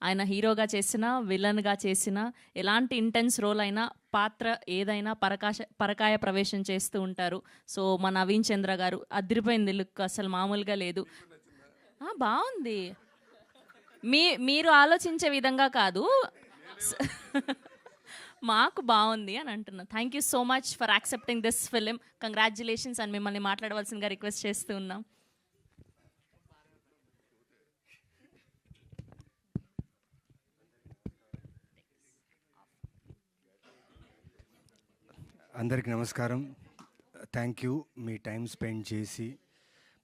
ఆయన హీరోగా చేసినా, విలన్‌గా చేసినా, ఎలాంటి ఇంటెన్స్ రోల్ అయినా, పాత్ర ఏదైనా పరకాయ ప్రవేశం చేస్తూ ఉంటారు. సో, మా నవీన్ చంద్ర గారు అదిరిపోయింది లుక్, అసలు మామూలుగా లేదు. బావుంది. మీరు ఆలోచించే విధంగా కాదు. మాకు బాగుంది అని అంటున్నా. Thank you so much for accepting this film. Congratulations అని మిమ్మల్ని మాట్లాడవలసిందిగా రిక్వెస్ట్ చేస్తూ ఉన్నాం. అందరికీ నమస్కారం. Thank you me time spend చేసి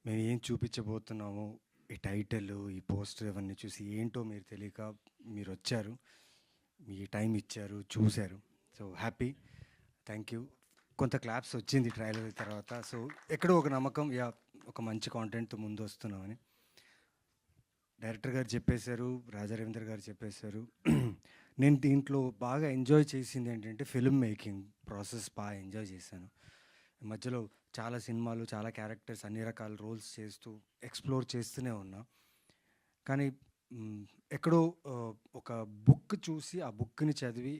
మేము ఏం చూపించబోతున్నాము, ఈ టైటిల్, ఈ పోస్టర్ ఇవన్నీ చూసి ఏంటో మీరు తెలియక మీరు వచ్చారు, మీ టైం ఇచ్చారు, చూశారు. So happy, thank you. కొంత క్లాప్స్ వచ్చింది ట్రైలర్ తర్వాత. సో ఎక్కడో ఒక నమ్మకం, ఒక మంచి కాంటెంట్తో ముందు వస్తున్నామని. డైరెక్టర్ గారు చెప్పేశారు, రాజా రవీంద్ర గారు చెప్పేశారు. నేను దీంట్లో బాగా ఎంజాయ్ చేసింది ఏంటంటే ఫిల్మ్ మేకింగ్ ప్రాసెస్ బాగా ఎంజాయ్ చేశాను. మధ్యలో చాలా సినిమాలు, చాలా క్యారెక్టర్స్, అన్ని రకాల రోల్స్ చేస్తూ ఎక్స్ప్లోర్ చేస్తూనే ఉన్నా. కానీ ఎక్కడో ఒక బుక్ చూసి ఆ బుక్ని చదివి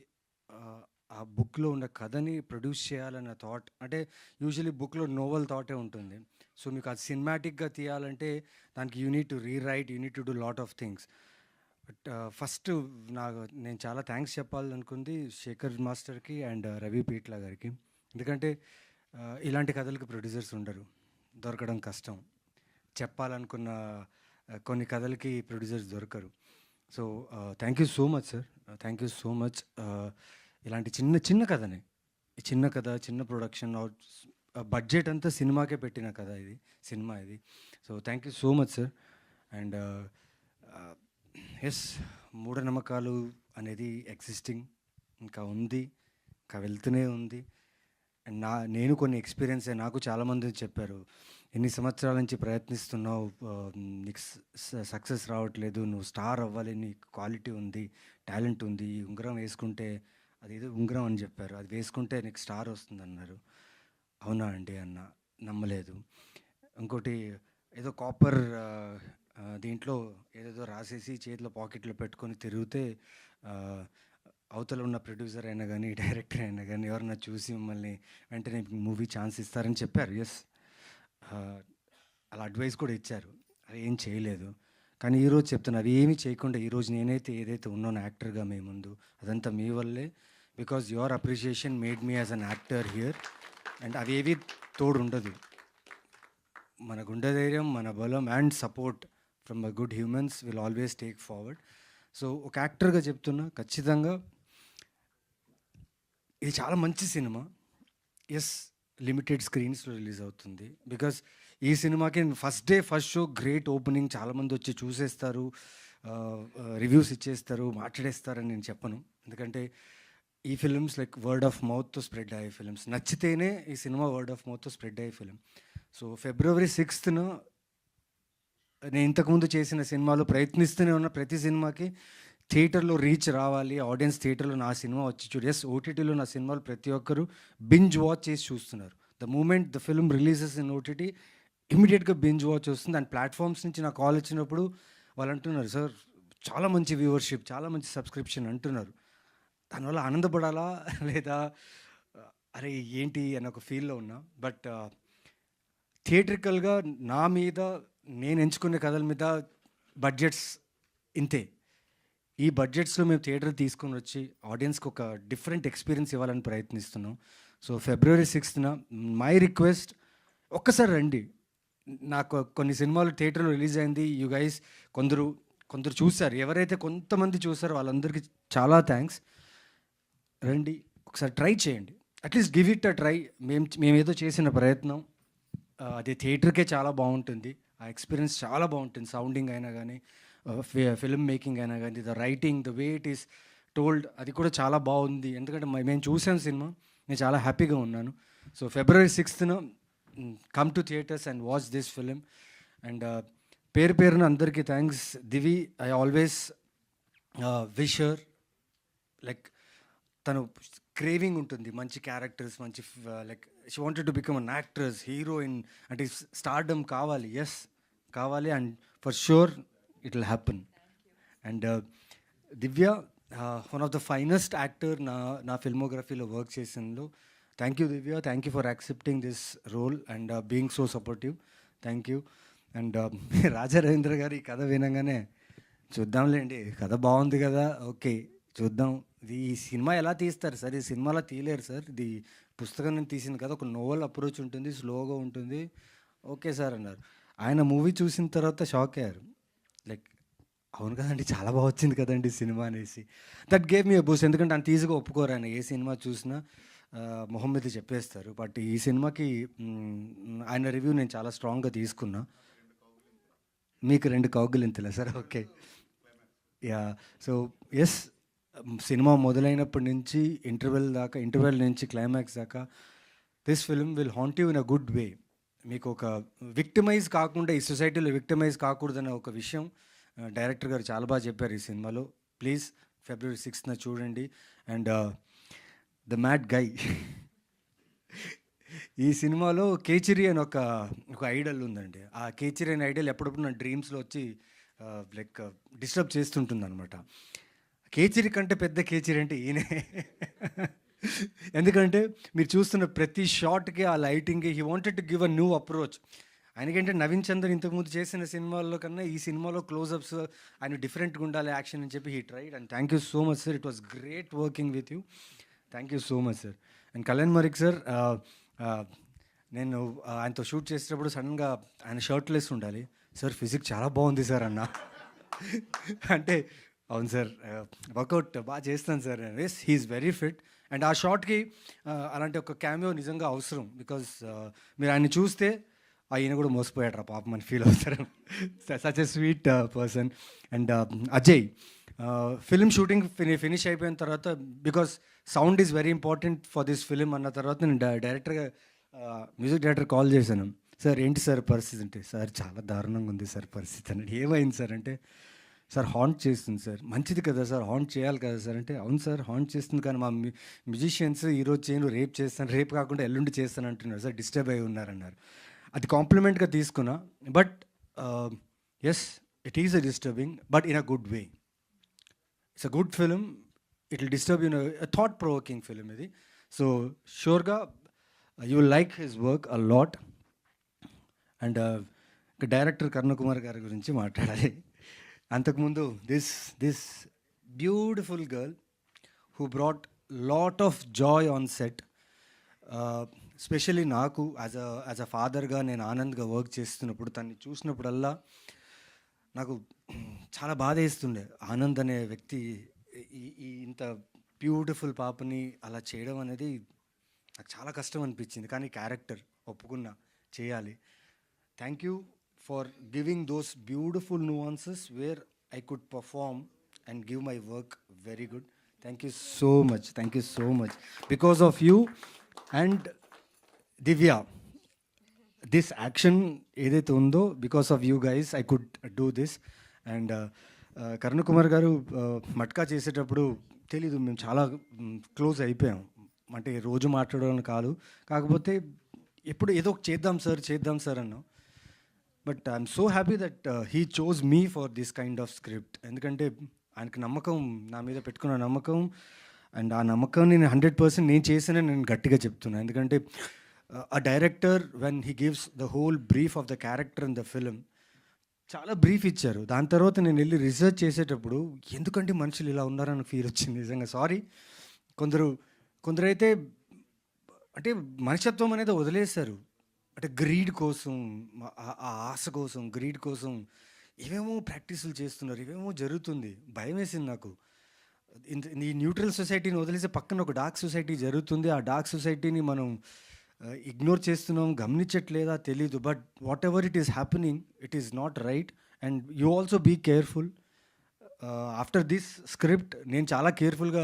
ఆ బుక్లో ఉన్న కథని ప్రొడ్యూస్ చేయాలన్న థాట్, అంటే యూజువలీ బుక్లో నోవెల్ థాటే ఉంటుంది. సో మీకు అది సినిమాటిక్గా తీయాలంటే దానికి you need to rewrite, you need to do lot of things. But first నేను చాలా థ్యాంక్స్ చెప్పాలనుకుంది శేఖర్ మాస్టర్కి అండ్ రవి పీట్లా గారికి. ఎందుకంటే ఇలాంటి కథలకు ప్రొడ్యూసర్స్ ఉండరు, దొరకడం కష్టం. చెప్పాలనుకున్న కొన్ని కథలకి ప్రొడ్యూసర్స్ దొరకరు. So thank you so much sir, thank you so much. ఇలాంటి చిన్న కథనే, చిన్న కథ, చిన్న ప్రొడక్షన్, బడ్జెట్ అంతా సినిమాకే పెట్టిన కథ ఇది, సినిమా ఇది. So thank you so much sir. And yes, మూఢనమ్మకాలు అనేది ఎగ్జిస్టింగ్ ఇంకా ఉంది, ఇంకా వెళ్తూనే ఉంది. అండ్ నేను కొన్ని ఎక్స్పీరియన్స్, నాకు చాలామంది చెప్పారు, ఎన్ని సంవత్సరాల నుంచి ప్రయత్నిస్తున్నావు, నీకు సక్సెస్ రావట్లేదు, నువ్వు స్టార్ అవ్వాలి, నీకు క్వాలిటీ ఉంది, టాలెంట్ ఉంది, ఈ ఉంగరం వేసుకుంటే, అది ఏదో ఉంగరం అని చెప్పారు, అది వేసుకుంటే నీకు స్టార్ వస్తుంది అన్నారు. అవునా అండి అన్న, నమ్మలేదు. ఇంకోటి ఏదో కాపర్ దీంట్లో ఏదేదో రాసేసి చేతిలో పాకెట్లో పెట్టుకొని తిరిగితే అవతల ఉన్న ప్రొడ్యూసర్ అయినా కానీ, డైరెక్టర్ అయినా కానీ ఎవరన్నా చూసి మిమ్మల్ని వెంటనే మూవీ ఛాన్స్ ఇస్తారని చెప్పారు. ఎస్, అలా అడ్వైస్ కూడా ఇచ్చారు, అది ఏం చేయలేదు. కానీ ఈరోజు చెప్తున్నా, అవి ఏమీ చేయకుండా ఈరోజు నేనైతే ఏదైతే ఉన్నానో యాక్టర్గా మీ ముందు, అదంతా మీ వల్లే. Because your appreciation made me as an actor here. And అవి ఏవి తోడు ఉండదు, మన గుండె ధైర్యం, మన బలం and support from a good humans will always take forward. So ఒక యాక్టర్గా చెప్తున్నా, ఖచ్చితంగా ఇది చాలా మంచి సినిమా. ఎస్, లిమిటెడ్ స్క్రీన్స్లో రిలీజ్ అవుతుంది. బికాస్ ఈ సినిమాకి first day first show great opening, చాలామంది వచ్చి చూసేస్తారు, రివ్యూస్ ఇచ్చేస్తారు, మాట్లాడేస్తారని నేను చెప్పను. ఎందుకంటే ఈ ఫిలిమ్స్ లైక్ వర్డ్ ఆఫ్ మౌత్తో స్ప్రెడ్ అయ్యే ఫిలిమ్స్, నచ్చితేనే ఈ సినిమా వర్డ్ ఆఫ్ మౌత్తో స్ప్రెడ్ అయ్యే ఫిలిం. సో February 6th నేను ఇంతకుముందు చేసిన సినిమాలు ప్రయత్నిస్తూనే ఉన్న ప్రతి సినిమాకి థియేటర్లో రీచ్ రావాలి, ఆడియన్స్ థియేటర్లో నా సినిమా వచ్చి చూడు. ఎస్, ఓటీటీలో నా సినిమాలు ప్రతి ఒక్కరు బింజ్ వాచ్ చేసి చూస్తున్నారు. The moment the film releases in OTT, ఇమీడియట్గా బింజ్ వాచ్ వస్తుంది. అండ్ ప్లాట్ఫామ్స్ నుంచి నాకు కాల్ వచ్చినప్పుడు వాళ్ళు అంటున్నారు, సార్ చాలా మంచి వ్యూవర్షిప్, చాలా మంచి సబ్స్క్రిప్షన్ అంటున్నారు. దానివల్ల ఆనందపడాలా లేదా అరే ఏంటి అని ఒక ఫీల్లో ఉన్నా. బట్ థియేట్రికల్గా నా మీద, నేను ఎంచుకునే కథల మీద బడ్జెట్స్ ఇంతే. ఈ బడ్జెట్స్లో మేము థియేటర్ తీసుకొని వచ్చి ఆడియన్స్కి ఒక డిఫరెంట్ ఎక్స్పీరియన్స్ ఇవ్వాలని ప్రయత్నిస్తున్నాం. So February 6th my request, ఒక్కసారి రండి. నాకు కొన్ని సినిమాలు థియేటర్లో రిలీజ్ అయింది, యూ గైస్ కొందరు చూశారు, ఎవరైతే కొంతమంది చూసారో వాళ్ళందరికీ చాలా థ్యాంక్స్. రండి, ఒకసారి ట్రై చేయండి, at least give it a try. మేమేదో చేసిన ప్రయత్నం అది థియేటర్కే చాలా బాగుంటుంది, ఆ ఎక్స్పీరియన్స్ చాలా బాగుంటుంది. సౌండింగ్ అయినా కానీ, ఫిల్మ్ మేకింగ్ అయినా కానీ, the writing, the way it is told, అది కూడా చాలా బాగుంది. ఎందుకంటే మేము చూసాను సినిమా, నేను చాలా హ్యాపీగా ఉన్నాను. So February 6th come to theatres and watch this film. And పేరున అందరికీ thanks. Divi, I always wish her, like తను క్రేవింగ్ ఉంటుంది మంచి క్యారెక్టర్స్, మంచి like she wanted to become an actress, heroine, అంటే స్టార్డమ్ కావాలి. ఎస్, కావాలి. And for sure it will happen. And Divya one of the finest actor నా ఫిల్మోగ్రఫీలో వర్క్ చేసినందులో thank you Divya, thank you for accepting this role and being so supportive. Thank you. And Raja Ravindra garu ఈ కథ వినగానే చూద్దాంలేండి, కథ బాగుంది కదా, ఓకే చూద్దాం, ఇది ఈ సినిమా ఎలా తీస్తారు సార్, ఈ సినిమాలో తీయలేరు సార్, ఇది పుస్తకం నుంచి తీసింది కదా, ఒక నోవెల్ అప్రోచ్ ఉంటుంది, స్లోగా ఉంటుంది, ఓకే సార్ అన్నారు. ఆయన మూవీ చూసిన తర్వాత షాక్ అయ్యారు, లైక్ అవును కదండి చాలా బాగా వచ్చింది కదండి సినిమా అనేసి. That gave me Boost. ఎందుకంటే అంత ఈజీగా ఒప్పుకోరు ఆయన, ఏ సినిమా చూసినా మొహం మీద చెప్పేస్తారు. బట్ ఈ సినిమాకి ఆయన రివ్యూ నేను చాలా స్ట్రాంగ్గా తీసుకున్నా. మీకు 2 కౌగులింతలా sir? Okay, ya. So yes, సినిమా మొదలైనప్పటి నుంచి ఇంటర్వెల్ నుంచి క్లైమాక్స్ దాకా this film will haunt you in a good way. మీకు ఒక విక్టిమైజ్ కాకుండా, ఈ సొసైటీలో విక్టిమైజ్ కాకూడదనే ఒక విషయం డైరెక్టర్ గారు చాలా బాగా చెప్పారు ఈ సినిమాలో. ప్లీజ్ February 6th చూడండి. అండ్ ద మ్యాడ్ గై, ఈ సినిమాలో కేచిరి అని ఒక ఐడల్ ఉందండి. ఆ కేచిరి అనే ఐడల్ ఎప్పుడప్పుడు నా డ్రీమ్స్లో వచ్చి లైక్ డిస్టర్బ్ చేస్తుంటుంది అనమాట. కేచిరి కంటే పెద్ద కేచిరి అంటే ఈయనే. ఎందుకంటే మీరు చూస్తున్న ప్రతి షాట్కి ఆ లైటింగ్కి he wanted to give a new approach. ఆయనకంటే నవీన్ చంద్ర ఇంతకుముందు చేసిన సినిమాల్లో కన్నా ఈ సినిమాలో క్లోజప్స్ ఆయన డిఫరెంట్గా ఉండాలి యాక్షన్ అని చెప్పి he tried. And thank you so much sir, it was great working with you. Thank you so much sir. And Kalyan మరిక్ సార్, నేను ఆయనతో షూట్ చేసేటప్పుడు సడన్గా ఆయన షర్ట్లెస్ ఉండాలి, సార్ ఫిజిక్ చాలా బాగుంది సార్ అన్న. అంటే అవును సార్, వర్కౌట్ బాగా చేస్తాను sir. Yes, he is very fit. And ఆ షాట్కి అలాంటి ఒక క్యామియో నిజంగా అవసరం. బికాజ్ మీరు ఆయన్ని చూస్తే ఈయన కూడా మోసపోయాడు రా పాపం అని ఫీల్ అవుతారు. Such a sweet person. And Ajay, film shooting finish అయిపోయిన తర్వాత, because sound is very important for this film అన్న తర్వాత నేను డైరెక్టర్గా మ్యూజిక్ డైరెక్టర్ కాల్ చేశాను. సార్ ఏంటి సార్ పరిస్థితి అంటే, సార్ చాలా దారుణంగా ఉంది సార్ పరిస్థితి అని. ఏమైంది సార్ అంటే, సార్ హాంట్ చేస్తుంది సార్. మంచిది కదా సార్, హాంట్ చేయాలి కదా సార్ అంటే, అవును సార్ హాంట్ చేస్తుంది, కానీ మా మ్యూజిషియన్స్ ఈరోజు చేయను రేపు చేస్తాను, రేపు కాకుండా ఎల్లుండి చేస్తాను అంటున్నారు సార్, డిస్టర్బ్ అయి ఉన్నారన్నారు. అది కాంప్లిమెంట్గా తీసుకున్నా. But yes, it is a disturbing, but in a good way. It's a good film, it will disturb you, thought provoking film ఇది. సో షూర్గా you will like his work a lot. And director Karunakumar గారి గురించి మాట్లాడాలి. అంతకుముందు this beautiful girl who brought lot of joy on set. Specially నాకు as a ఫాదర్గా నేను ఆనంద్గా వర్క్ చేస్తున్నప్పుడు తన్ని చూసినప్పుడల్లా నాకు చాలా బాధ వేస్తుండే. ఆనంద్ అనే వ్యక్తి ఈ ఇంత బ్యూటిఫుల్ పాపని అలా చేయడం అనేది నాకు చాలా కష్టం అనిపించింది. కానీ క్యారెక్టర్ ఒప్పుకున్నా, చేయాలి. Thank you for giving those beautiful nuances where I could perform and give my work very good. Thank you so much, thank you so much. Because of you and Divya, this action ఏదైతే ఉందో, because of you guys I could do this. And Karunakumar గారు మట్కా చేసేటప్పుడు తెలీదు, మేము చాలా close అయిపోయాం. అంటే రోజు మాట్లాడడం కాదు, కాకపోతే ఎప్పుడు ఏదో చేద్దాం సార్ అన్నాం. But I'm so happy that he chose me for this kind of script. ఎందుకంటే ఆయనకి నమ్మకం, నా మీద పెట్టుకున్న నమ్మకం. అండ్ ఆ నమ్మకాన్ని నేను 100% నేను చేసానని నేను గట్టిగా చెప్తున్నాను. ఎందుకంటే a director, when he gives the whole brief of the character in the film, చాలా బ్రీఫ్ ఇచ్చారు. దాని తర్వాత నేను వెళ్ళి రీసెర్చ్ చేసేటప్పుడు ఎందుకంటే మనుషులు ఇలా ఉన్నారని ఫీల్ వచ్చింది నిజంగా. సారీ, కొందరైతే అంటే మనుషత్వం అనేది వదిలేశారు. అంటే గ్రీడ్ కోసం, ఆ ఆశ కోసం, గ్రీడ్ కోసం ఏమేమో ప్రాక్టీసులు చేస్తున్నారు, ఏమేమో జరుగుతుంది. భయం వేసింది నాకు. ఈ న్యూట్రల్ సొసైటీని వదిలేసి పక్కన ఒక డార్క్ సొసైటీ జరుగుతుంది. ఆ డార్క్ సొసైటీని మనం ఇగ్నోర్ చేస్తున్నాం, గమనించట్లేదా తెలీదు. But whatever it is happening, it is not right. And you also be careful. After this script నేను చాలా కేర్ఫుల్గా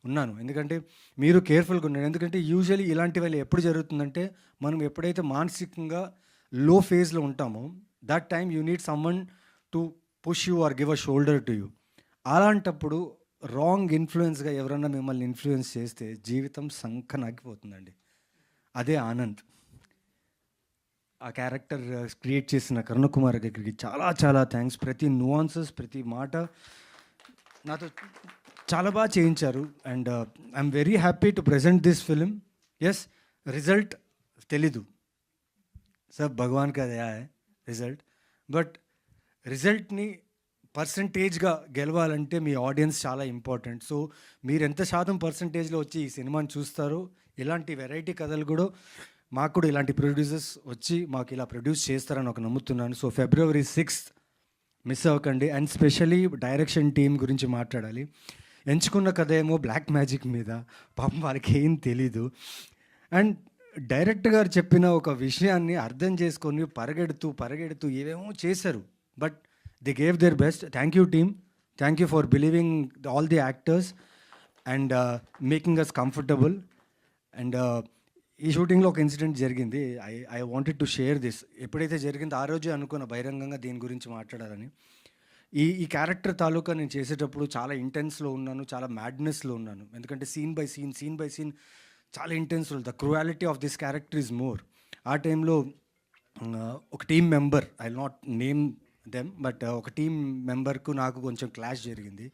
ఉన్నాను. ఎందుకంటే మీరు కేర్ఫుల్గా ఉన్నారు. ఎందుకంటే యూజువలీ ఇలాంటి వాళ్ళు ఎప్పుడు జరుగుతుందంటే, మనం ఎప్పుడైతే మానసికంగా లో ఫేజ్లో ఉంటామో, that time you need someone to push you or give a shoulder to you. అలాంటప్పుడు రాంగ్ ఇన్ఫ్లుయెన్స్గా ఎవరన్నా మిమ్మల్ని ఇన్ఫ్లుయెన్స్ చేస్తే జీవితం సంకనాగిపోతుందండి. అదే ఆనంద్. ఆ క్యారెక్టర్ క్రియేట్ చేసిన కరుణకుమార్ గారికి చాలా చాలా థ్యాంక్స్. ప్రతి నువాన్సెస్, ప్రతి మాట నాతో చాలా బాగా చేయించారు and I'm very happy to present this film. Yes, result తెలీదు, सब भगवान का दया है రిజల్ట్. బట్ రిజల్ట్ని పర్సంటేజ్గా గెలవాలంటే మీ ఆడియన్స్ చాలా ఇంపార్టెంట్. సో మీరు ఎంత శాతం పర్సంటేజ్లో వచ్చి ఈ సినిమాని చూస్తారో, ఇలాంటి వెరైటీ కథలు కూడా మాకు కూడా ఇలాంటి ప్రొడ్యూసర్స్ వచ్చి మాకు ఇలా ప్రొడ్యూస్ చేస్తారని ఒక నమ్ముతున్నాను. సో February 6th మిస్ అవ్వకండి. అండ్ స్పెషలీ డైరెక్షన్ టీం గురించి మాట్లాడాలి. ఎంచుకున్న కథ ఏమో బ్లాక్ మ్యాజిక్ మీద, పాపం వాళ్ళకి ఏం తెలీదు. అండ్ డైరెక్టర్ గారు చెప్పిన ఒక విషయాన్ని అర్థం చేసుకొని పరిగెడుతూ ఏవేమో చేశారు. But they gave their best. Thank you team, thank you for believing all the actors and making us comfortable. And ఈ షూటింగ్లో ఒక ఇన్సిడెంట్ జరిగింది. I wanted to share this. ఎప్పుడైతే జరిగిందో ఆ రోజే అనుకున్న బహిరంగంగా దీని గురించి మాట్లాడాలని. ఈ క్యారెక్టర్ తాలూకా నేను చేసేటప్పుడు చాలా ఇంటెన్స్లో ఉన్నాను, చాలా మ్యాడ్నెస్లో ఉన్నాను. ఎందుకంటే సీన్ బై సీన్ చాలా intense. The cruelty of this character is more. ఆ టైంలో ఒక team member, I will not name them, but ఒక టీమ్ మెంబర్కు నాకు కొంచెం క్లాష్ జరిగింది.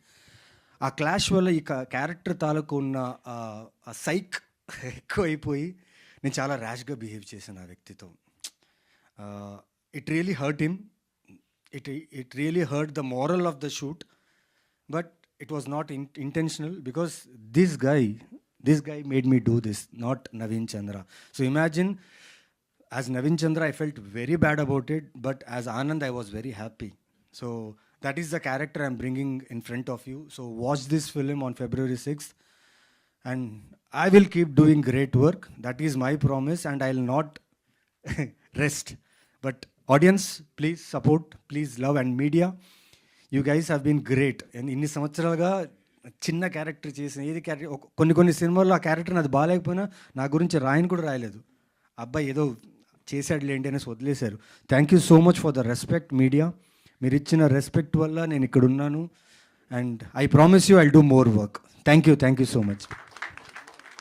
ఆ క్లాష్ వల్ల ఈ క్యారెక్టర్ తాలూకు ఉన్న సైక్ ఎక్కువైపోయి నేను చాలా ర్యాష్గా బిహేవ్ చేశాను ఆ వ్యక్తితో. It really hurt him, it really hurt the moral of the shoot, but it was not intentional because this guy made me do this, not Naveen Chandra. So imagine, as Naveen Chandra I felt very bad about it, but as Anand I was very happy. So that is the character I'm bringing in front of you. So watch this film on February 6th and I will keep doing great work. That is my promise and I'll not rest. But audience, please support, please love, and media, you guys have been great. And ఇన్ని సంవత్సరాలుగా చిన్న character చేసిన ఏది character, కొన్ని సినిమాల్లో ఆ character అది బాగాలేకపోయినా నా గురించి రాయని కూడా రాయలేదు. అబ్బాయి ఏదో చేశాడు లేండి అనేసి వదిలేశారు. Thank you so much for the respect media. మీరు ఇచ్చిన రెస్పెక్ట్ వల్ల నేను ఇక్కడ ఉన్నాను. And I promise you I'll do more work. Thank you so much.